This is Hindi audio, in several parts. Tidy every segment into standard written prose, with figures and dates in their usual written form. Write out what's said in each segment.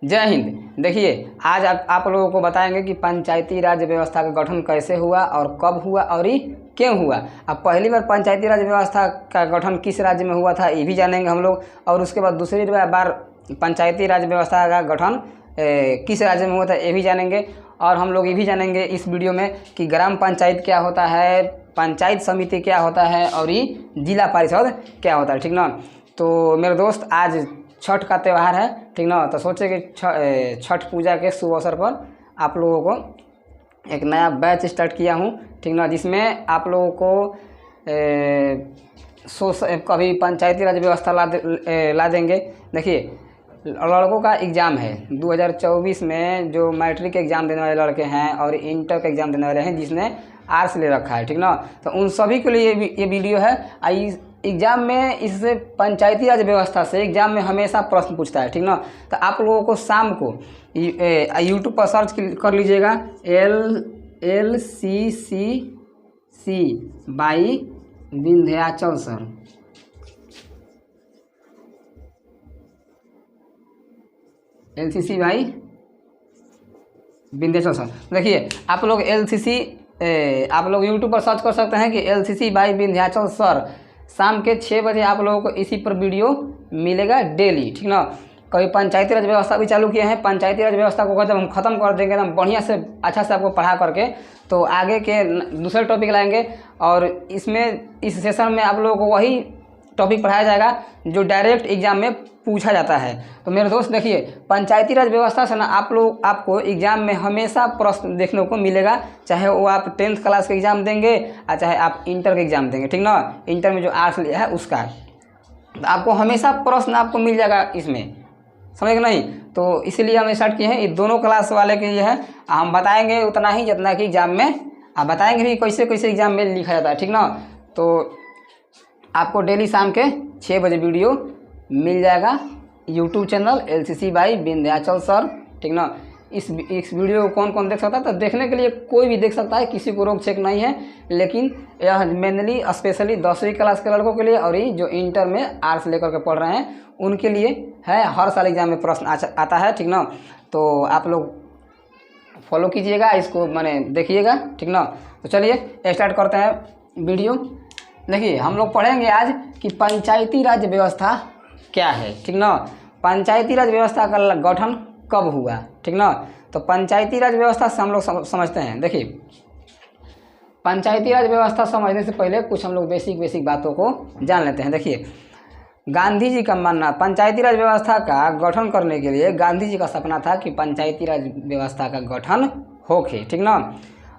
जय हिंद। देखिए आज आप लोगों को बताएंगे कि पंचायती राज व्यवस्था का गठन कैसे हुआ और कब हुआ और ये क्यों हुआ। अब पहली बार पंचायती राज व्यवस्था का गठन किस राज्य में हुआ था ये भी जानेंगे हम लोग, और उसके बाद दूसरी बार पंचायती राज व्यवस्था का गठन किस राज्य में हुआ था ये भी जानेंगे। और हम लोग ये भी जानेंगे इस वीडियो में कि ग्राम पंचायत क्या होता है, पंचायत समिति क्या होता है और ये जिला परिषद क्या होता है, ठीक ना। तो मेरे दोस्त आज छठ का त्यौहार है, ठीक ना, तो सोचे कि छठ पूजा के शुभ अवसर पर आप लोगों को एक नया बैच स्टार्ट किया हूँ, ठीक ना, जिसमें आप लोगों को कभी पंचायती राज व्यवस्था ला देंगे। देखिए लड़कों का एग्ज़ाम है 2024 में, जो मैट्रिक एग्ज़ाम देने वाले लड़के हैं और इंटर का एग्ज़ाम देने वाले हैं जिसने आर्ट्स ले रखा है, ठीक ना, तो उन सभी के लिए ये वीडियो है। एग्ज़ाम में इससे पंचायती राज व्यवस्था से एग्ज़ाम में हमेशा प्रश्न पूछता है, ठीक ना। तो आप लोगों को शाम को यूट्यूब पर सर्च कर लीजिएगा LCC by Vindhyachal sir, LCC by Vindhyachal sir. देखिए आप लोग आप लोग यूट्यूब पर सर्च कर सकते हैं कि LCC बाई विंध्याचल सर। शाम के 6 बजे आप लोगों को इसी पर वीडियो मिलेगा डेली, ठीक ना। कभी पंचायती राज व्यवस्था भी चालू किए हैं। पंचायती राज व्यवस्था को जब हम ख़त्म कर देंगे एकदम बढ़िया से अच्छा से आपको पढ़ा करके, तो आगे के दूसरे टॉपिक लाएंगे। और इस सेशन में आप लोगों को वही टॉपिक पढ़ाया जाएगा जो डायरेक्ट एग्जाम में पूछा जाता है। तो मेरे दोस्त देखिए पंचायती राज व्यवस्था से ना आपको एग्ज़ाम में हमेशा प्रश्न देखने को मिलेगा, चाहे वो आप 10th क्लास का एग्ज़ाम देंगे और चाहे आप इंटर का एग्ज़ाम देंगे, ठीक ना। इंटर में जो आर्ट्स लिया है उसका, तो आपको हमेशा प्रश्न आपको मिल जाएगा इसमें, समझ गए नहीं। तो इसीलिए हम स्टार्ट किए हैं, ये दोनों क्लास वाले के लिए है। हम बताएंगे उतना ही जितना कि एग्ज़ाम में, आप बताएंगे भी कैसे कैसे एग्ज़ाम में लिखा जाता है, ठीक ना। तो आपको डेली शाम के 6 बजे वीडियो मिल जाएगा YouTube channel LCC by Vindhyachal sir, ठीक ना। इस वीडियो को कौन कौन देख सकता है, तो देखने के लिए कोई भी देख सकता है, किसी को रोक छेक नहीं है। लेकिन यह मेनली स्पेशली 10वीं क्लास के लड़कों के लिए और ये जो इंटर में आर्ट्स लेकर के पढ़ रहे हैं उनके लिए है। हर साल एग्जाम में प्रश्न आता है, ठीक ना। तो आप लोग फॉलो कीजिएगा इसको, मैंने देखिएगा, ठीक ना। तो चलिए स्टार्ट करते हैं वीडियो। देखिए हम लोग पढ़ेंगे आज कि पंचायती राज व्यवस्था क्या है, ठीक ना। पंचायती राज व्यवस्था का गठन कब हुआ, ठीक ना। तो पंचायती राज व्यवस्था से हम लोग समझते हैं। देखिए पंचायती राज व्यवस्था समझने से पहले कुछ हम लोग बेसिक बातों को जान लेते हैं। देखिए गांधी जी का मानना, पंचायती राज व्यवस्था का गठन करने के लिए गांधी जी का सपना था कि पंचायती राज व्यवस्था का गठन होके, ठीक ना।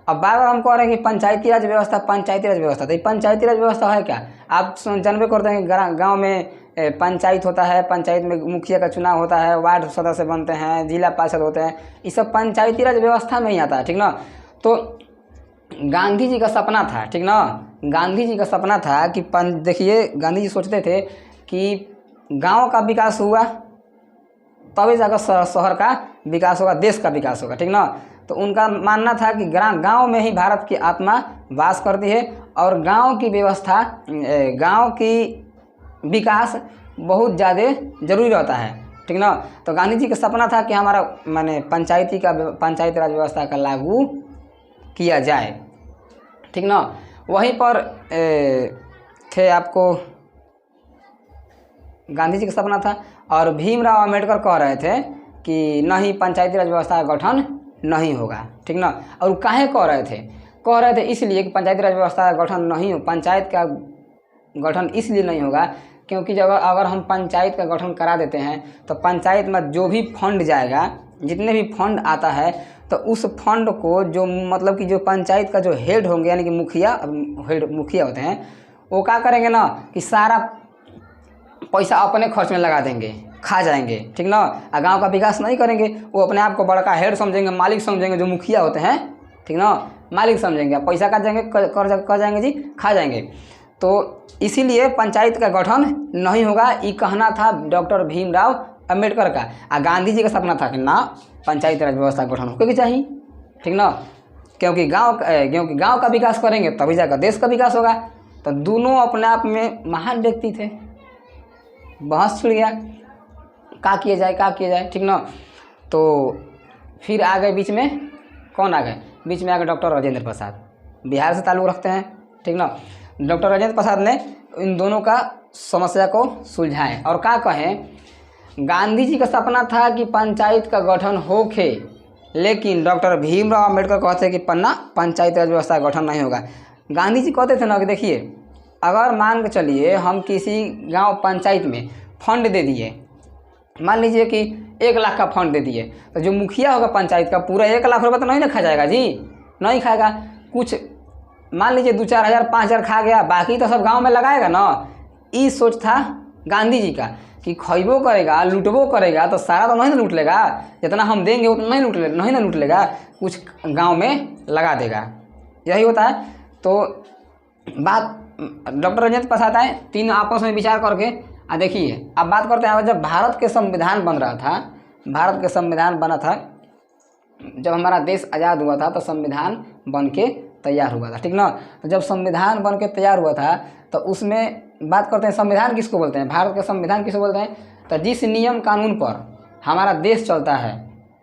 अब बार बार हम कह रहे हैं कि पंचायती राज व्यवस्था, तो ये पंचायती राज व्यवस्था है क्या। आप जानबे करते हैं कि गाँव में पंचायत होता है, पंचायत में मुखिया का चुनाव होता है, वार्ड सदस्य बनते हैं, जिला पार्षद होते हैं, ये सब पंचायती राज व्यवस्था में ही आता है, ठीक ना। तो गांधी जी का सपना था, ठीक ना, गांधी जी का सपना था कि देखिए गांधी जी सोचते थे कि गांव का विकास हुआ तभी जाकर शहर का विकास होगा, देश का विकास होगा, ठीक ना। तो उनका मानना था कि गांव में ही भारत की आत्मा वास करती है और गांव की व्यवस्था, गांव की विकास बहुत ज़्यादा जरूरी रहता है, ठीक ना। तो गांधी जी का सपना था कि हमारा पंचायती राज व्यवस्था का लागू किया जाए, ठीक ना। वहीं पर थे आपको गांधी जी का सपना था और भीमराव अम्बेडकर कह रहे थे कि नहीं, पंचायती राज व्यवस्था का गठन नहीं होगा, ठीक ना। और काहे कह रहे थे इसलिए कि पंचायती राज व्यवस्था का गठन नहीं हो, पंचायत का गठन इसलिए नहीं होगा क्योंकि जब अगर हम पंचायत का गठन करा देते हैं तो पंचायत में जो भी फंड जाएगा, जितने भी फंड आता है, तो उस फंड को जो मतलब कि जो पंचायत का जो हेड होंगे यानी कि मुखिया होते हैं, वो क्या करेंगे ना कि सारा पैसा अपने खर्च में लगा देंगे, खा जाएंगे, ठीक ना। गांव का विकास नहीं करेंगे, वो अपने आप को बड़का हेड समझेंगे, मालिक समझेंगे, जो मुखिया होते हैं, ठीक ना, मालिक समझेंगे, पैसा खा जाएंगे, कर जाएंगे जी, खा जाएंगे। तो इसीलिए पंचायत का गठन नहीं होगा, ये कहना था डॉक्टर भीमराव अम्बेडकर का। और गांधी जी का सपना था कि ना पंचायती राज व्यवस्था का गठन होकर चाहिए, ठीक ना, क्योंकि गांव का विकास करेंगे तभी जाकर देश का विकास होगा। तो दोनों अपने आप में महान व्यक्ति थे। बहस छिड़ गया, क्या किया जाए, ठीक ना। तो फिर आ गए बीच में, कौन आ गए बीच में? आ गए डॉक्टर राजेंद्र प्रसाद, बिहार से ताल्लुक़ रखते हैं, ठीक ना। डॉक्टर राजेंद्र प्रसाद ने इन दोनों का समस्या को सुलझाएं और क्या कहें, गांधी जी का सपना था कि पंचायत का गठन होके, लेकिन डॉक्टर भीमराव अम्बेडकर कहते हैं कि पंचायत राज व्यवस्था का गठन नहीं होगा। गांधी जी कहते थे ना कि देखिए, अगर मान के चलिए हम किसी गांव पंचायत में फंड दे दिए, मान लीजिए कि 1 लाख का फंड दे दिए, तो जो मुखिया होगा पंचायत का पूरा 1 लाख रुपये तो नहीं ना खा जाएगा जी, नहीं खाएगा। कुछ मान लीजिए 2-4 हज़ार 5 हज़ार खा गया, बाकी तो सब गांव में लगाएगा ना। ये सोच था गांधी जी का कि खइबो करेगा लूटबो करेगा तो सारा तो नहीं ना लूट लेगा, जितना हम देंगे उतना नहीं ना लूट लेगा, कुछ गांव में लगा देगा, यही होता है। तो बात डॉक्टर राजेंद्र प्रसाद आए, तीन आपस में विचार करके देखिए अब बात करते हैं। जब भारत के संविधान बन रहा था, भारत के संविधान बना था, जब हमारा देश आज़ाद हुआ था तो संविधान बन के तैयार हुआ था, ठीक ना। तो जब संविधान बन के तैयार हुआ था तो उसमें बात करते हैं संविधान किसको बोलते हैं, भारत का संविधान किसको बोलते हैं? तो जिस नियम कानून पर हमारा देश चलता है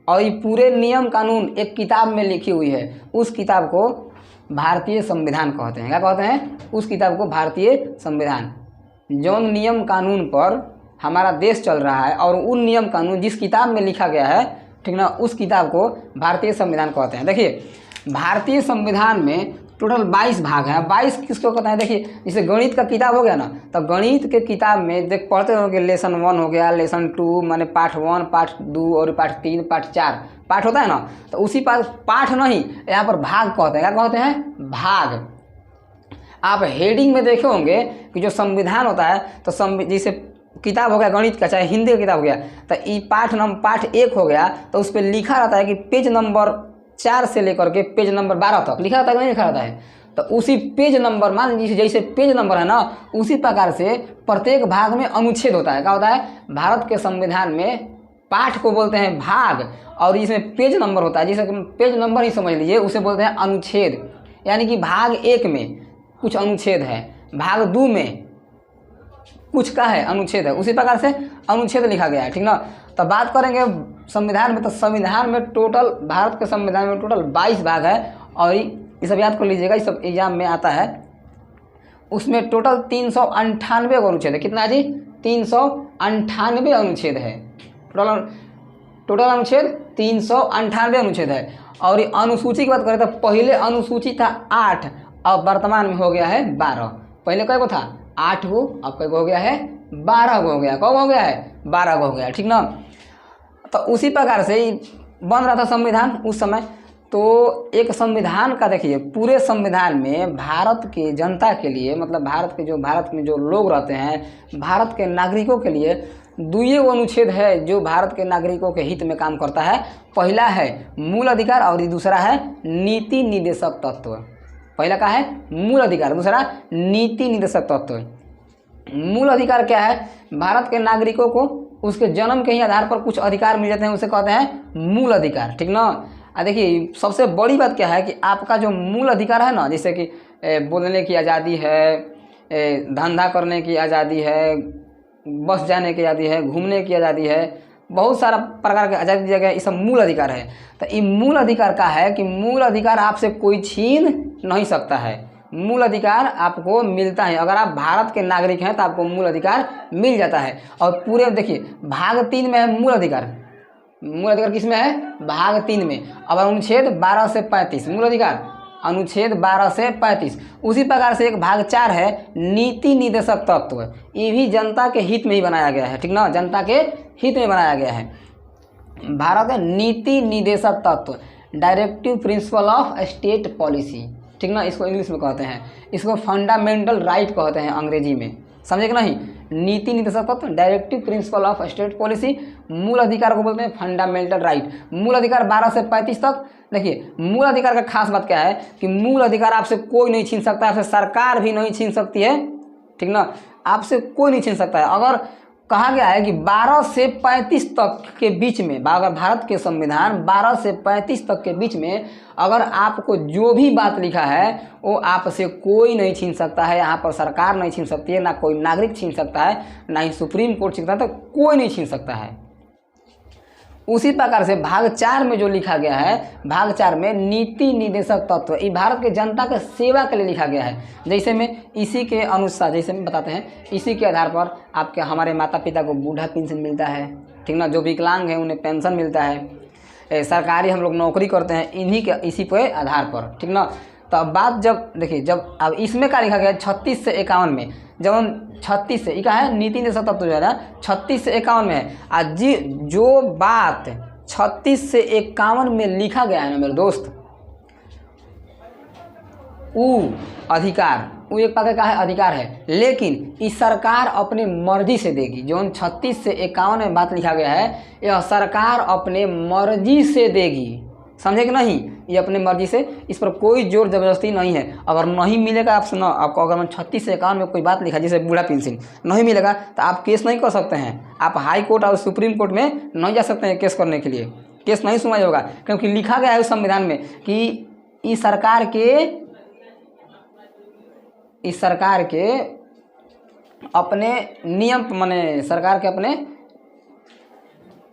और ये पूरे नियम कानून एक किताब में लिखी हुई है, उस किताब को भारतीय संविधान कहते हैं। क्या कहते हैं? उस किताब को भारतीय संविधान। जो नियम कानून पर हमारा देश चल रहा है और उन नियम कानून जिस किताब में लिखा गया है, ठीक ना, उस किताब को भारतीय संविधान कहते हैं। देखिए भारतीय संविधान में टोटल 22 भाग हैं। 22 किसको कहते हैं? देखिए जैसे गणित का किताब हो गया ना, तो गणित के किताब में देख पढ़ते होंगे लेसन 1 हो गया, लेसन 2 माने पाठ 1, पाठ 2 और पाठ 3, पाठ 4 पाठ होता है ना। तो उसी पाठ नहीं, यहाँ पर भाग कहते हैं। क्या कहते हैं? भाग। आप हेडिंग में देखे होंगे कि जो संविधान होता है तो जैसे किताब हो गया गणित का, चाहे हिंदी का किताब हो गया, तो ये पाठ 1 हो गया, तो उस पर लिखा रहता है कि पेज नंबर 4 से लेकर के पेज नंबर 12 तक लिखा रहता है, नहीं लिखा रहता है। तो उसी पेज नंबर, मान लीजिए जैसे पेज नंबर है ना, उसी प्रकार से प्रत्येक भाग में अनुच्छेद होता है। क्या होता है? भारत के संविधान में पाठ को बोलते हैं भाग, और इसमें पेज नंबर होता है, जिसे पेज नंबर ही समझ लीजिए, उसे बोलते हैं अनुच्छेद। यानी कि भाग 1 में कुछ अनुच्छेद है, भाग 2 में कुछ का है अनुच्छेद है, उसी प्रकार से अनुच्छेद लिखा गया है, ठीक ना। तो बात करेंगे संविधान में, तो संविधान में टोटल, भारत के संविधान में टोटल 22 भाग है, और ये सब याद कर लीजिएगा, ये सब एग्जाम में आता है। उसमें टोटल 398 अनुच्छेद है। कितना जी? 398 अनुच्छेद है। टोटल अनुच्छेद 398 अनुच्छेद है। और ये अनुसूची की बात करें तो पहले अनुसूची था 8, अब वर्तमान में हो गया है 12। पहले कै गो था? 8 गो, अब कै गो हो गया है? 12 गो हो गया। कब हो गया है? 12 गो हो गया, ठीक ना। तो उसी प्रकार से बन रहा था संविधान उस समय। तो एक संविधान का देखिए, पूरे संविधान में भारत की जनता के लिए, मतलब भारत में जो लोग रहते हैं, भारत के नागरिकों के लिए 2 अनुच्छेद है जो भारत के नागरिकों के हित में काम करता है। पहला है मूल अधिकार और दूसरा है नीति निर्देशक तत्व। पहला का है मूल अधिकार, दूसरा नीति निर्देशक तत्व। मूल अधिकार क्या है? भारत के नागरिकों को उसके जन्म के ही आधार पर कुछ अधिकार मिल जाते हैं, उसे कहते हैं मूल अधिकार, ठीक ना। देखिए सबसे बड़ी बात क्या है कि आपका जो मूल अधिकार है ना, जैसे कि बोलने की आज़ादी है, धंधा करने की आज़ादी है, बस जाने की आज़ादी है, घूमने की आज़ादी है, बहुत सारा प्रकार के आज़ादी दिया गया, ये सब मूल अधिकार है। तो ये मूल अधिकार का है कि मूल अधिकार आपसे कोई छीन नहीं सकता है। मूल अधिकार आपको मिलता है, अगर आप भारत के नागरिक हैं तो आपको मूल अधिकार मिल जाता है। और पूरे देखिए भाग 3 में है मूल अधिकार। मूल अधिकार किस में है? भाग 3 में। अब अनुच्छेद 12 से 35 मूल अधिकार, अनुच्छेद 12 से 35। उसी प्रकार से एक भाग 4 है नीति निर्देशक तत्व। ये भी जनता के हित में ही बनाया गया है, ठीक ना, जनता के हित में बनाया गया है। भारत का नीति निर्देशक तत्व, directive principle of state policy, ठीक ना, इसको इंग्लिश में कहते हैं। इसको फंडामेंटल राइट कहते हैं अंग्रेजी में, समझे कि नहीं। नीति निर्देशक तत्व, directive principle of state policy. मूल अधिकार को बोलते हैं फंडामेंटल राइट। मूल अधिकार 12 से 35 तक। देखिए मूल अधिकार का खास बात क्या है कि मूल अधिकार आपसे कोई नहीं छीन सकता, आपसे सरकार भी नहीं छीन सकती है, ठीक ना, आपसे कोई नहीं छीन सकता है। अगर कहा गया है कि 12 से 35 तक के बीच में, अगर भारत के संविधान 12 से 35 तक के बीच में अगर आपको जो भी बात लिखा है वो आपसे कोई नहीं छीन सकता है। यहाँ पर सरकार नहीं छीन सकती है, ना कोई नागरिक छीन सकता है, ना ही सुप्रीम कोर्ट छीन सकता है, तो कोई नहीं छीन सकता है। उसी प्रकार से भाग 4 में जो लिखा गया है, भाग 4 में नीति निर्देशक तत्व, ये भारत के जनता के सेवा के लिए लिखा गया है। जैसे में इसी के अनुसार, जैसे में बताते हैं, इसी के आधार पर आपके हमारे माता पिता को बूढ़ा पेंशन मिलता है, ठीक ना, जो विकलांग हैं उन्हें पेंशन मिलता है, सरकारी हम लोग नौकरी करते हैं इन्हीं के इसी पे आधार पर, ठीक ना। तो अब बात जब देखिए, जब अब इसमें क्या लिखा गया है 36 से 51 में, जब हम 36 से क्या है नीति निर्देशक तत्व जो है ना 36 से 51 में है, आज जो बात 36 से 51 में लिखा गया है ना मेरे दोस्त, वो अधिकार, वो एक प्रकार का है अधिकार है, लेकिन इस सरकार अपने मर्जी से देगी। जो 36 से 51 में बात लिखा गया है, यह सरकार अपने मर्जी से देगी, समझे कि नहीं, ये अपने मर्जी से, इस पर कोई जोर जबरदस्ती नहीं है। अगर नहीं मिलेगा आपसे ना, आपको अगर 36 से 51 में कोई बात लिखा जैसे बूढ़ा पेंशन नहीं मिलेगा तो आप केस नहीं कर सकते हैं, आप हाई कोर्ट और सुप्रीम कोर्ट में नहीं जा सकते हैं केस करने के लिए, केस नहीं सुना जाएगा, क्योंकि लिखा गया है उस संविधान में कि इस सरकार के अपने नियम, माने सरकार के अपने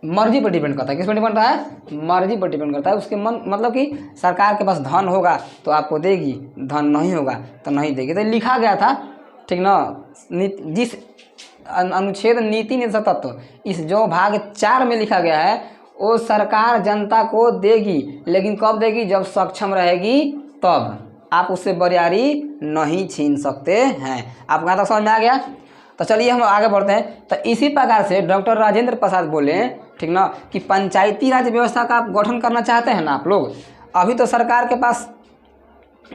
मर्जी पर डिपेंड करता है। किस पर डिपेंड करता है? मर्जी पर डिपेंड करता है। उसके मन मतलब कि सरकार के पास धन होगा तो आपको देगी, धन नहीं होगा तो नहीं देगी। तो लिखा गया था, ठीक ना, जिस अनुच्छेद नीति निर्देशक तत्व, इस जो भाग 4 में लिखा गया है, वो सरकार जनता को देगी, लेकिन कब देगी? जब सक्षम रहेगी तब। आप उससे बरियारी नहीं छीन सकते हैं। आपको यहाँ तक समझ में आ गया? तो चलिए हम आगे बढ़ते हैं। तो इसी प्रकार से डॉक्टर राजेंद्र प्रसाद बोले, ठीक ना, कि पंचायती राज व्यवस्था का आप गठन करना चाहते हैं ना आप लोग। अभी तो सरकार के पास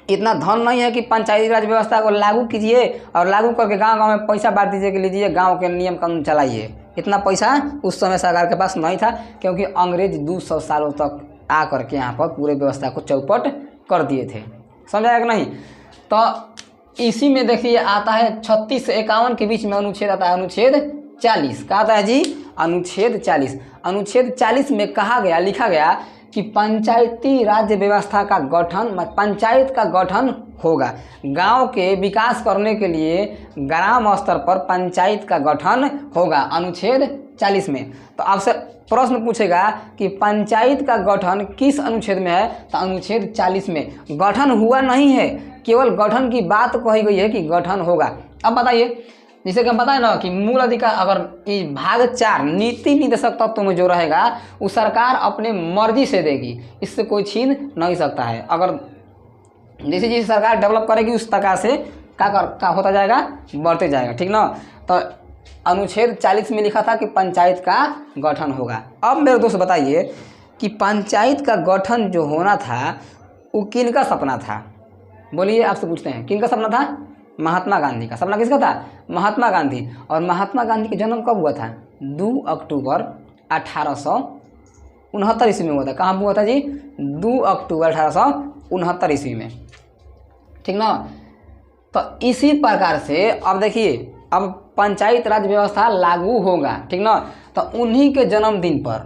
इतना धन नहीं है कि पंचायती राज व्यवस्था को लागू कीजिए और लागू करके गांव-गांव में पैसा बांट दीजिए कि लीजिए गांव के नियम कानून चलाइए। इतना पैसा उस समय सरकार के पास नहीं था, क्योंकि अंग्रेज 200 सालों तक आ करके यहाँ पर पूरे व्यवस्था को चौपट कर दिए थे। समझाया कि नहीं? तो इसी में देखिए आता है 36 से 51 के बीच में अनुच्छेद आता है, अनुच्छेद 40। क्या आता है जी? अनुच्छेद 40। अनुच्छेद 40 में कहा गया, लिखा गया कि पंचायती राज्य व्यवस्था का गठन, पंचायत का गठन होगा। गांव के विकास करने के लिए ग्राम स्तर पर पंचायत का गठन होगा, अनुच्छेद 40 में। तो आपसे प्रश्न पूछेगा कि पंचायत का गठन किस अनुच्छेद में है? तो अनुच्छेद 40 में। गठन हुआ नहीं है, केवल गठन की बात कही गई है कि गठन होगा। अब बताइए, जैसे कि हम बताएं ना कि मूल अधिकार, अगर इस भाग 4 नीति निर्देशक तत्व में जो रहेगा वो सरकार अपने मर्जी से देगी, इससे कोई छीन नहीं सकता है। अगर जैसे जैसे सरकार डेवलप करेगी उस प्रकार से क्या होता जाएगा? बढ़ते जाएगा, ठीक ना। तो अनुच्छेद 40 में लिखा था कि पंचायत का गठन होगा। अब मेरे दोस्त बताइए कि पंचायत का गठन जो होना था वो किनका सपना था? बोलिए, आपसे पूछते हैं, किनका सपना था? महात्मा गांधी का। सपना किसका था? महात्मा गांधी। और महात्मा गांधी का जन्म कब हुआ था? 2 अक्टूबर 1869 ईस्वी में हुआ था। कहाँ हुआ था जी? 2 अक्टूबर 1869 ईस्वी में, ठीक ना। तो इसी प्रकार से अब देखिए, अब पंचायत राज व्यवस्था लागू होगा, ठीक ना। तो उन्हीं के जन्मदिन पर,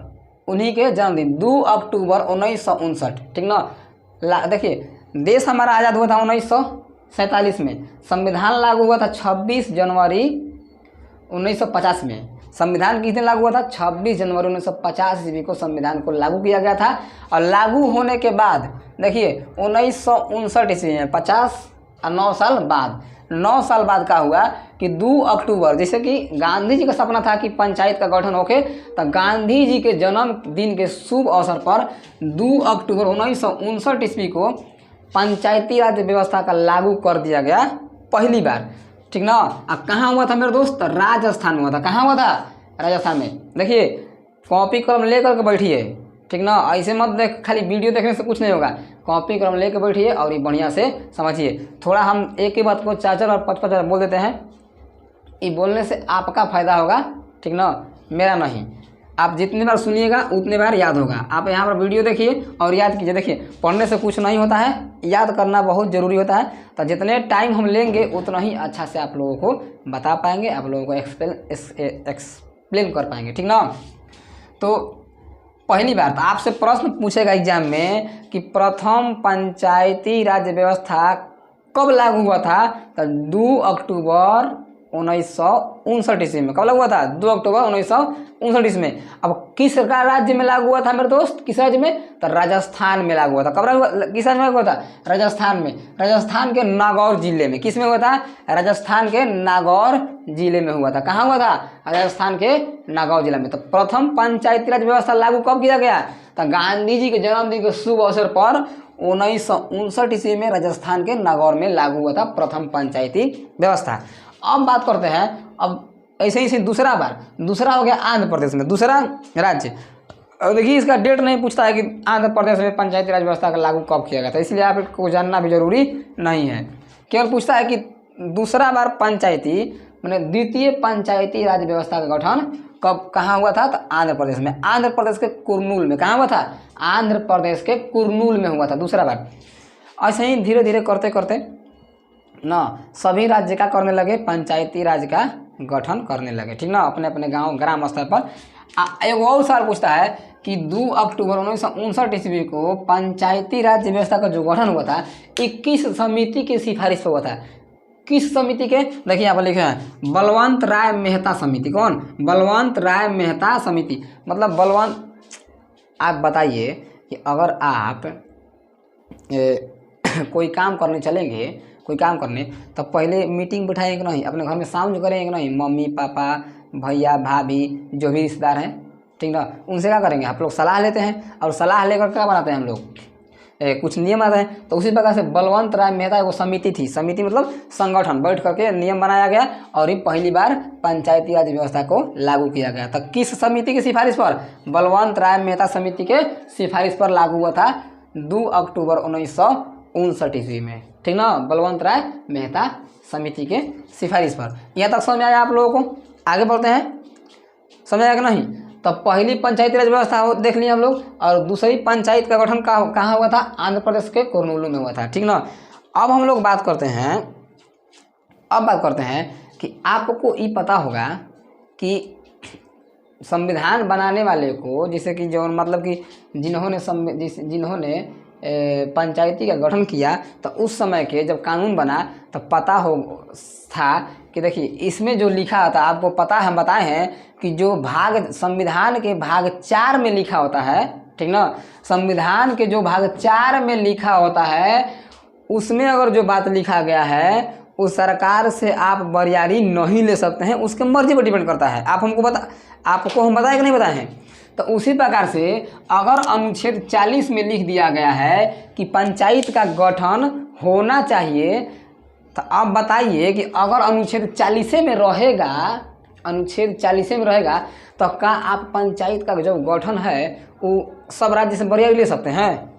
उन्हीं के जन्मदिन 2 अक्टूबर 1959, ठीक ना। देखिए, देश हमारा आज़ाद हुआ था 1947 में, संविधान लागू हुआ था 26 जनवरी 1950 में। संविधान किस दिन लागू हुआ था? 26 जनवरी 1950 ईस्वी को संविधान को लागू किया गया था। और लागू होने के बाद देखिए 1959 ईस्वी में 9 साल बाद, 9 साल बाद क्या हुआ कि 2 अक्टूबर, जैसे कि गांधी जी का सपना था कि पंचायत का गठन होके, तो गांधी जी के जन्मदिन के शुभ अवसर पर 2 अक्टूबर 1959 ईस्वी को पंचायती राज व्यवस्था का लागू कर दिया गया पहली बार, ठीक ना। अब कहाँ हुआ था मेरे दोस्त? राजस्थान में हुआ था। कहाँ हुआ था? राजस्थान में। देखिए, कॉपी कलम लेकर के बैठिए, ठीक ना। ऐसे मत देख, खाली वीडियो देखने से कुछ नहीं होगा। कॉपी कलम लेकर बैठिए और ये बढ़िया से समझिए। थोड़ा हम एक ही बात को 4-4 और 5-5 बार बोल देते हैं, ये बोलने से आपका फायदा होगा, ठीक ना, मेरा नहीं। आप जितनी बार सुनिएगा उतनी बार याद होगा। आप यहाँ पर वीडियो देखिए और याद कीजिए। देखिए, पढ़ने से कुछ नहीं होता है, याद करना बहुत ज़रूरी होता है। तो जितने टाइम हम लेंगे उतना ही अच्छा से आप लोगों को बता पाएंगे, आप लोगों को एक्सप्लेन कर पाएंगे, ठीक ना। तो पहली बार तो आपसे प्रश्न पूछेगा एग्जाम में कि प्रथम पंचायती राज व्यवस्था कब लागू हुआ था? तो 2 अक्टूबर 1959 ईस्वी में। कब लागू हुआ था? 2 अक्टूबर 1959 ईस्वी में। अब किस राज्य में लागू हुआ था मेरे दोस्त? किस राज्य में? तो राजस्थान में लागू हुआ था। कब लागू हुआ? किस राज्य में लागू हुआ था? राजस्थान में। राजस्थान के नागौर जिले में। किस में हुआ था? राजस्थान के नागौर जिले में हुआ था। कहाँ हुआ था? राजस्थान के नागौर जिला में। तो प्रथम पंचायती राज व्यवस्था लागू कब किया गया? तो गांधी जी के जन्मदिन के शुभ अवसर पर 1959 ईस्वी में राजस्थान के नागौर में लागू हुआ था प्रथम पंचायती व्यवस्था। अब बात करते हैं, अब ऐसे ही दूसरा हो गया आंध्र प्रदेश में, दूसरा राज्य। और देखिए इसका डेट नहीं पूछता है कि आंध्र प्रदेश में पंचायती राज व्यवस्था का लागू कब किया गया था, इसलिए आपको जानना भी जरूरी नहीं है। केवल पूछता है कि दूसरा बार पंचायती मैंने द्वितीय पंचायती राज व्यवस्था का गठन कब कहाँ हुआ था? तो आंध्र प्रदेश में। आंध्र प्रदेश के कुरनूल में। कहाँ हुआ था? आंध्र प्रदेश के कुरनूल में हुआ था दूसरा बार। ऐसे ही धीरे धीरे करते करते ना सभी राज्य का करने लगे, पंचायती राज का गठन करने लगे, ठीक ना, अपने अपने गांव ग्राम स्तर पर। एक और सवाल पूछता है कि 2 अक्टूबर 1959 ईस्वी को पंचायती राज व्यवस्था का जो गठन हुआ था 21 समिति की सिफारिश पर हुआ था। किस समिति के? देखिए यहाँ पर लिखे हैं बलवंत राय मेहता समिति। कौन? बलवंत राय मेहता समिति। मतलब बलवंत, आप बताइए कि अगर आप कोई काम करने चलेंगे, कोई काम करने, तो पहले मीटिंग बिठाएंगे कि नहीं, अपने घर में साउंड करेंगे कि नहीं, मम्मी पापा भैया भाभी जो भी रिश्तेदार हैं, ठीक ना, उनसे क्या करेंगे? आप लोग सलाह लेते हैं, और सलाह लेकर क्या बनाते हैं हम लोग? कुछ नियम आते हैं। तो उसी प्रकार से बलवंत राय मेहता वो समिति थी, समिति मतलब संगठन, बैठ करके नियम बनाया गया और ये पहली बार पंचायती राज व्यवस्था को लागू किया गया। तो किस समिति की सिफारिश पर? बलवंत राय मेहता समिति के सिफारिश पर लागू हुआ था 2 अक्टूबर 1959 ईस्वी में, ठीक ना, बलवंत राय मेहता समिति के सिफारिश पर। यहाँ तक समझ आया आप लोगों को? आगे बढ़ते हैं, समझ आया कि नहीं? तो पहली पंचायती राज व्यवस्था देख लिया हम लोग, और दूसरी पंचायत का गठन कहाँ हुआ था? आंध्र प्रदेश के कुरनूल में हुआ था, ठीक ना। अब हम लोग बात करते हैं कि आपको ये पता होगा कि संविधान बनाने वाले को, जैसे कि जो मतलब कि जिन्होंने पंचायती का गठन किया, तो उस समय के जब कानून बना तो पता हो था कि देखिए इसमें जो लिखा था, आपको पता है, हम बताए हैं कि जो भाग संविधान के भाग 4 में लिखा होता है, ठीक ना, संविधान के जो भाग 4 में लिखा होता है उसमें अगर जो बात लिखा गया है उस सरकार से आप बरियारी नहीं ले सकते हैं, उसके मर्जी पर डिपेंड करता है। आपको हम बताए कि नहीं बताए हैं? तो उसी प्रकार से अगर अनुच्छेद 40 में लिख दिया गया है कि पंचायत का गठन होना चाहिए, तो आप बताइए कि अगर अनुच्छेद 40 में रहेगा तो क्या आप पंचायत का जो गठन है वो सब राज्य से बरियारी ले सकते हैं?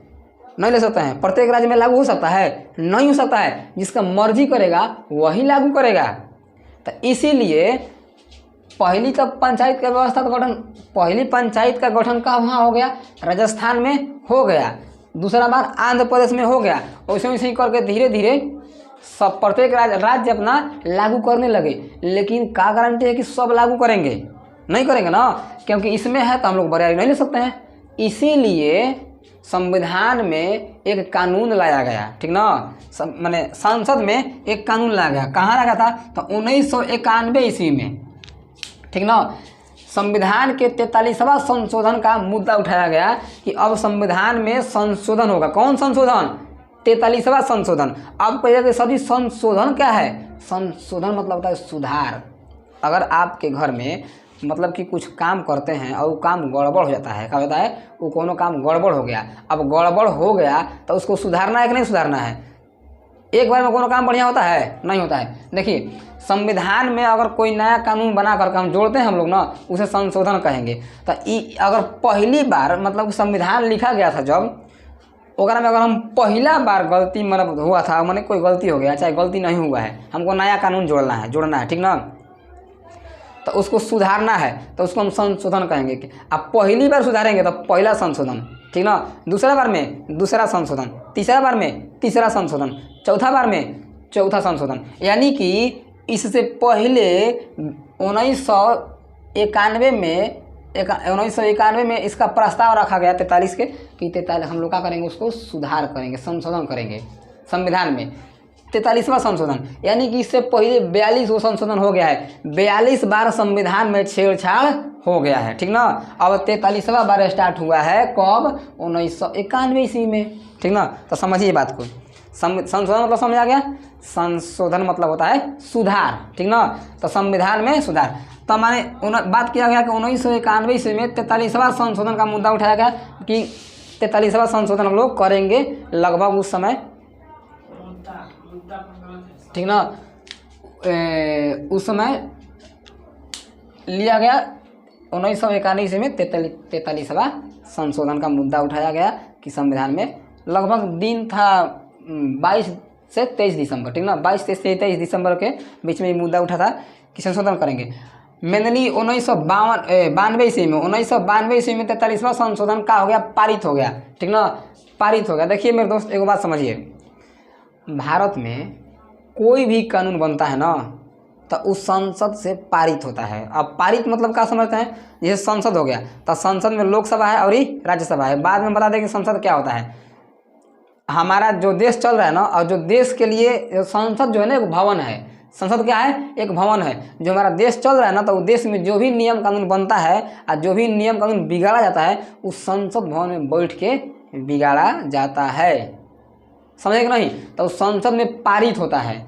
नहीं ले सकते हैं। प्रत्येक राज्य में लागू हो सकता है? नहीं हो सकता है। जिसका मर्जी करेगा वही लागू करेगा। तो इसीलिए पहली पंचायत का व्यवस्था का गठन, पहली पंचायत का गठन कहाँ हो गया? राजस्थान में हो गया, दूसरा बार आंध्र प्रदेश में हो गया। वैसे वैसे ही करके धीरे धीरे सब प्रत्येक राज्य अपना लागू करने लगे। लेकिन क्या गारंटी है कि सब लागू करेंगे? नहीं करेंगे ना, क्योंकि इसमें है तो हम लोग बरियारी नहीं ले सकते हैं। इसीलिए संविधान में एक कानून लाया गया, ठीक ना, मैंने संसद में एक कानून लाया गया। कहाँ लाया था? तो 1991 ईस्वी में, ठीक ना। संविधान के 43वां संशोधन का मुद्दा उठाया गया कि अब संविधान में संशोधन होगा। कौन संशोधन? 43वां संशोधन। अब पहले सभी संशोधन क्या है? संशोधन मतलब होता है सुधार। अगर आपके घर में मतलब कि कुछ काम करते हैं और वो काम गड़बड़ हो जाता है, क्या होता है? वो कोनो काम गड़बड़ हो गया, अब गड़बड़ हो गया तो उसको सुधारना है कि नहीं सुधारना है? एक बार में कोनो काम बढ़िया होता है? नहीं होता है। देखिए संविधान में अगर कोई नया कानून बना करके हम जोड़ते हैं हम लोग ना, उसे संशोधन कहेंगे। तो अगर पहली बार मतलब संविधान लिखा गया था जब, ओकरा में अगर हम पहला बार गलती मतलब हुआ था, मैंने कोई गलती हो गया, चाहे गलती नहीं हुआ है, हमको नया कानून जोड़ना है, ठीक ना, तो उसको सुधारना है तो उसको हम संशोधन कहेंगे। कि आप पहली बार सुधारेंगे तो पहला संशोधन, ठीक ना, दूसरा बार में दूसरा संशोधन, तीसरा बार में तीसरा संशोधन, चौथा बार में चौथा संशोधन। यानी कि इससे पहले 1991 में इसका प्रस्ताव रखा गया 43 के कि 43 हम लोग क्या करेंगे? उसको सुधार करेंगे, संशोधन करेंगे संविधान में। 43वां संशोधन, यानी कि इससे पहले 42 संशोधन हो गया है। 42 बार संविधान में छेड़छाड़ हो गया है, ठीक ना। अब 43वां बार स्टार्ट हुआ है कब? 1991 ईस्वी में, ठीक ना। तो समझिए बात को, संशोधन मतलब समझ आ गया। संशोधन मतलब होता है सुधार, ठीक ना। तो संविधान में सुधार, तो माने बात किया गया कि 1991 ईस्वी में 43वां संशोधन का मुद्दा उठाया गया कि 43वां संशोधन हम लोग करेंगे लगभग उस समय, ठीक ना। उस समय लिया गया 1991 ईस्वी में 43वां संशोधन का मुद्दा उठाया गया कि संविधान में लगभग दिन था 22 से 23 दिसंबर, ठीक ना। 22 से 23 दिसंबर के बीच में ये मुद्दा उठा था कि संशोधन करेंगे। मेनली 1992 ईस्वी में 1992 ईस्वी में 43वां संशोधन का हो गया, पारित हो गया, ठीक ना, पारित हो गया। देखिए मेरे दोस्त एक बात समझिए, भारत में कोई भी कानून बनता है ना तो उस संसद से पारित होता है। अब पारित मतलब क्या समझते हैं? जैसे संसद हो गया तो संसद में लोकसभा है और राज्यसभा है। बाद में बता दें कि संसद क्या होता है। हमारा जो देश चल रहा है ना, और जो देश के लिए संसद जो है ना एक भवन है। संसद क्या है? एक भवन है। जो हमारा देश चल रहा है ना, तो उस देश में जो भी नियम कानून बनता है और जो भी नियम कानून बिगाड़ा जाता है उस संसद भवन में बैठ के बिगाड़ा जाता है, समझे कि नहीं। तो संसद में पारित होता है,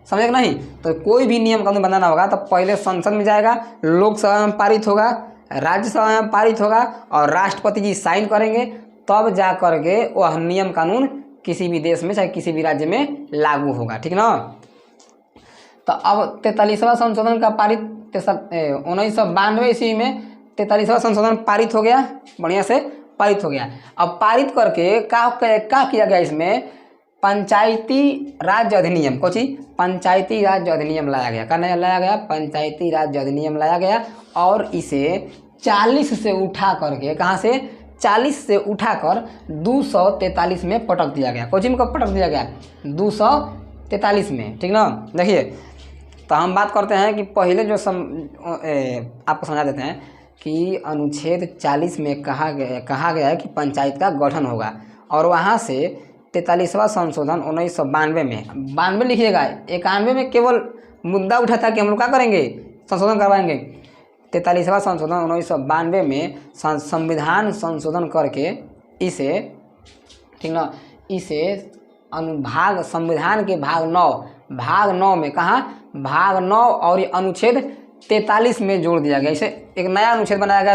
समझे कि नहीं। तो कोई भी नियम कानून बनाना होगा तो पहले संसद में जाएगा, लोकसभा में पारित होगा, राज्यसभा में पारित होगा और राष्ट्रपति जी साइन करेंगे, तब जा करके वह नियम कानून किसी भी देश में चाहे किसी भी राज्य में लागू होगा, ठीक ना। तो अब 43वां संशोधन का पारित 1992 ईस्वी में 43वां संशोधन पारित हो गया, बढ़िया से पारित हो गया। अब पारित करके क्या किया गया? इसमें पंचायती राज अधिनियम, कोची पंचायती राज अधिनियम लाया गया। क्या नया लाया गया? पंचायती राज अधिनियम लाया गया और इसे 40 से उठा करके, कहाँ से? 40 से उठाकर 243 में पटक दिया गया। कोची में कब पटक दिया गया? 243 में, ठीक ना। देखिए तो हम बात करते हैं कि पहले जो आपको समझा देते हैं कि अनुच्छेद 40 में कहा गया है कि पंचायत का गठन होगा, और वहाँ से 43वां संशोधन 1992 में, 92 लिखिएगा, 91 में केवल मुद्दा उठा था कि हम लोग क्या करेंगे? संशोधन करवाएंगे। 43वां संशोधन 1992 में संविधान संशोधन करके इसे, ठीक ना, इसे अनुभाग संविधान के भाग 9 में, कहाँ? भाग 9 और अनुच्छेद 43 में जोड़ दिया गया। इसे एक नया अनुच्छेद बनाया गया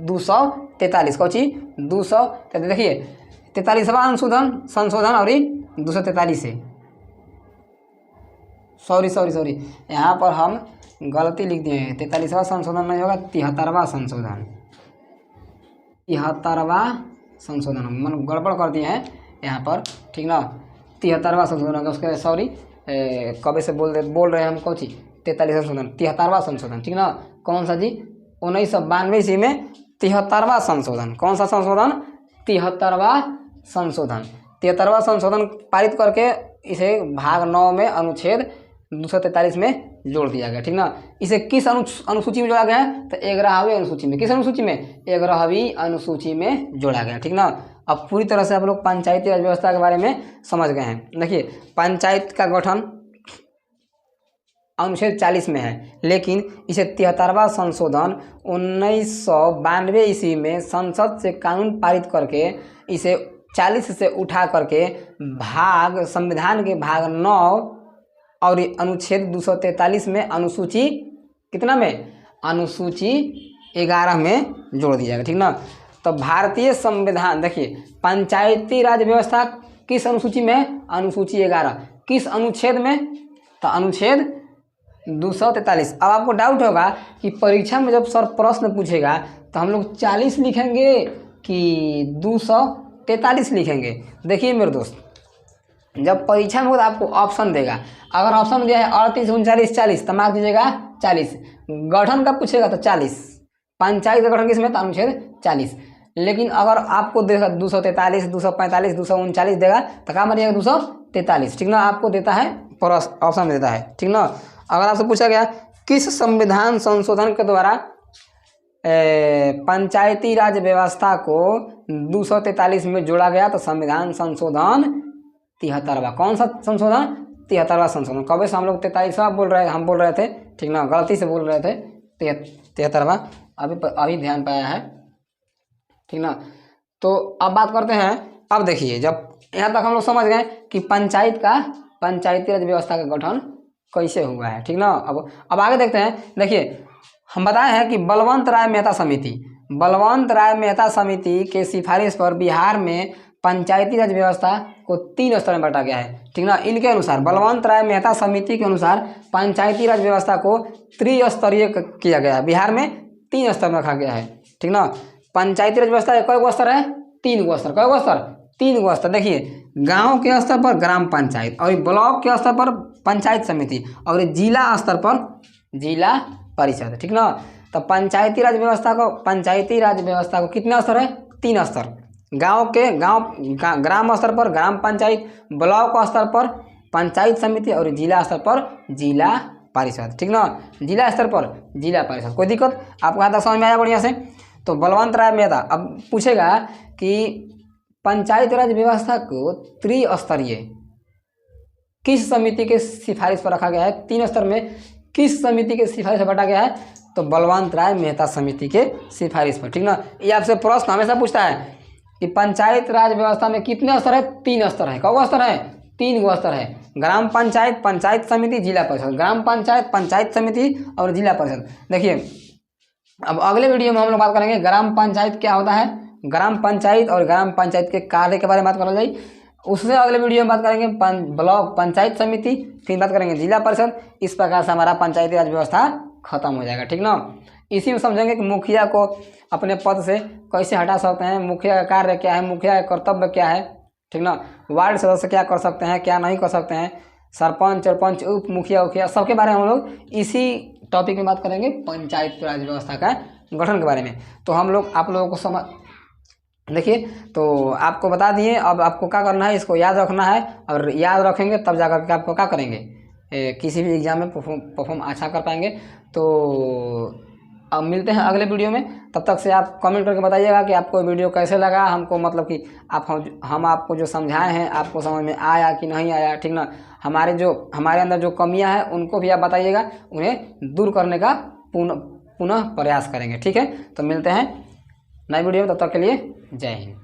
243, कौन चीज? 200, देखिए 43वां संशोधन और 243 से, सॉरी यहाँ पर हम गलती लिख दिए हैं। 43वां संशोधन नहीं होगा, 73वां संशोधन, 73वां संशोधन मन गड़बड़ कर दिए हैं यहाँ पर, ठीक ना। 73वां संशोधन होगा, उसके सॉरी कब से बोल रहे हैं हम, कौन सी? 43वां संशोधन, 73वां संशोधन, ठीक ना। कौन सा जी? 1992 ईस्वी में 73वां संशोधन। कौन सा संशोधन? 73वां संशोधन। 73वां संशोधन पारित करके इसे भाग 9 में अनुच्छेद 243 में जोड़ दिया गया, ठीक ना। इसे किस अनुसूची में जोड़ा गया है? तो 11वीं अनुसूची में। किस अनुसूची में? 11वीं अनुसूची में जोड़ा गया, ठीक ना। अब पूरी तरह से आप लोग पंचायती राज व्यवस्था के बारे में समझ गए हैं। देखिए पंचायत का गठन अनुच्छेद 40 में है, लेकिन इसे 73वां संशोधन 1992 ईस्वी में संसद से कानून पारित करके इसे 40 से उठा करके संविधान के भाग 9 और अनुच्छेद 243 में अनुसूची कितना में? अनुसूची 11 में जोड़ दिया गया, ठीक ना। तो भारतीय संविधान, देखिए पंचायती राज व्यवस्था किस अनुसूची में? अनुसूची 11। किस अनुच्छेद में? तो अनुच्छेद 243। अब आपको डाउट होगा कि परीक्षा में जब सर प्रश्न पूछेगा तो हम लोग 40 लिखेंगे कि 243 लिखेंगे। देखिए मेरे दोस्त, जब परीक्षा में आपको ऑप्शन देगा, अगर ऑप्शन दिया है 38, 39, 40 तो मार्क दीजिएगा 40। गठन का पूछेगा तो 40। पंचायत का गठन किसमें? तो अनुच्छेद 40। लेकिन अगर आपको देगा 243, 245, 239 देगा तो क्या मारिएगा? 243, ठीक ना। आपको देता है ऑप्शन देता है, ठीक ना। अगर आपसे पूछा गया किस संविधान संशोधन के द्वारा पंचायती राज व्यवस्था को 243 में जोड़ा गया, तो संविधान संशोधन 73वां। कौन सा संशोधन? 73वां संशोधन। कब से हम लोग 43वां बोल रहे हैं, हम बोल रहे थे, ठीक ना, गलती से बोल रहे थे 73वां, अभी ध्यान पाया है, ठीक ना। तो अब बात करते हैं, अब देखिए जब यहाँ तक हम लोग समझ गए कि पंचायती राज व्यवस्था का गठन कैसे हुआ है, ठीक ना। अब आगे देखते हैं। देखिए हम बताए हैं कि बलवंत राय मेहता समिति के सिफारिश पर बिहार में पंचायती राज व्यवस्था को 3 स्तर में बांटा गया है, ठीक ना। इनके अनुसार, बलवंत राय मेहता समिति के अनुसार पंचायती राज व्यवस्था को त्रिस्तरीय किया गया है। बिहार में 3 स्तर में रखा गया है, ठीक ना। पंचायती राज व्यवस्था कई गो स्तर है? 3 गो स्तर। कई गो स्तर? 3 गो स्तर। देखिए गांव के स्तर पर ग्राम पंचायत, और ब्लॉक के स्तर पर पंचायत समिति, और जिला स्तर पर जिला परिषद, ठीक ना। तो पंचायती राज व्यवस्था को कितना स्तर है? 3 स्तर। ग्राम स्तर पर ग्राम पंचायत, ब्लॉक स्तर पर पंचायत समिति, और जिला स्तर पर जिला परिषद, ठीक ना। जिला स्तर पर जिला परिषद। कोई दिक्कत आपको यहाँ तक समझ में आया बढ़िया से? तो बलवंत राय मेहता अब पूछेगा कि पंचायत राज व्यवस्था को त्रिस्तरीय किस समिति के सिफारिश पर रखा गया है? 3 स्तर में किस समिति के सिफारिश पर बांटा गया है? तो बलवंत राय मेहता समिति के सिफारिश पर, ठीक ना। ये आपसे प्रश्न हमेशा पूछता है कि पंचायत राज व्यवस्था में कितने स्तर है? 3 स्तर है। कौ स्तर है? 3 गो स्तर है। ग्राम पंचायत, पंचायत समिति, जिला परिषद। ग्राम पंचायत, पंचायत समिति और जिला परिषद। देखिए अब अगले वीडियो में हम लोग बात करेंगे ग्राम पंचायत क्या होता है, ग्राम पंचायत और ग्राम पंचायत के कार्य के बारे में बात करा जाए। उससे अगले वीडियो में बात करेंगे ब्लॉक पंचायत समिति, फिर बात करेंगे जिला परिषद। इस प्रकार से हमारा पंचायती राज व्यवस्था खत्म हो जाएगा, ठीक ना। इसी में समझेंगे कि मुखिया को अपने पद से कैसे हटा सकते हैं, मुखिया का कार्य क्या है, मुखिया का कर्तव्य क्या है, ठीक ना। वार्ड सदस्य क्या कर सकते हैं, क्या नहीं कर सकते हैं, सरपंच और पंच, उप मुखिया सबके बारे में हम लोग इसी टॉपिक में बात करेंगे, पंचायत राज व्यवस्था का गठन के बारे में। तो हम लोग आप लोगों को समझ देखिए, तो आपको बता दिए। अब आपको क्या करना है, इसको याद रखना है, और याद रखेंगे तब जाकर के आपको क्या करेंगे, किसी भी एग्जाम में परफॉर्म अच्छा कर पाएंगे। तो अब मिलते हैं अगले वीडियो में। तब तक से आप कमेंट करके बताइएगा कि आपको वीडियो कैसे लगा, हमको मतलब कि हम आपको जो समझाए हैं आपको समझ में आया कि नहीं आया, ठीक ना। हमारे अंदर जो कमियां हैं उनको भी आप बताइएगा, उन्हें दूर करने का पुनः प्रयास करेंगे, ठीक है। तो मिलते हैं नए वीडियो में, तब तक के लिए जय हिंद।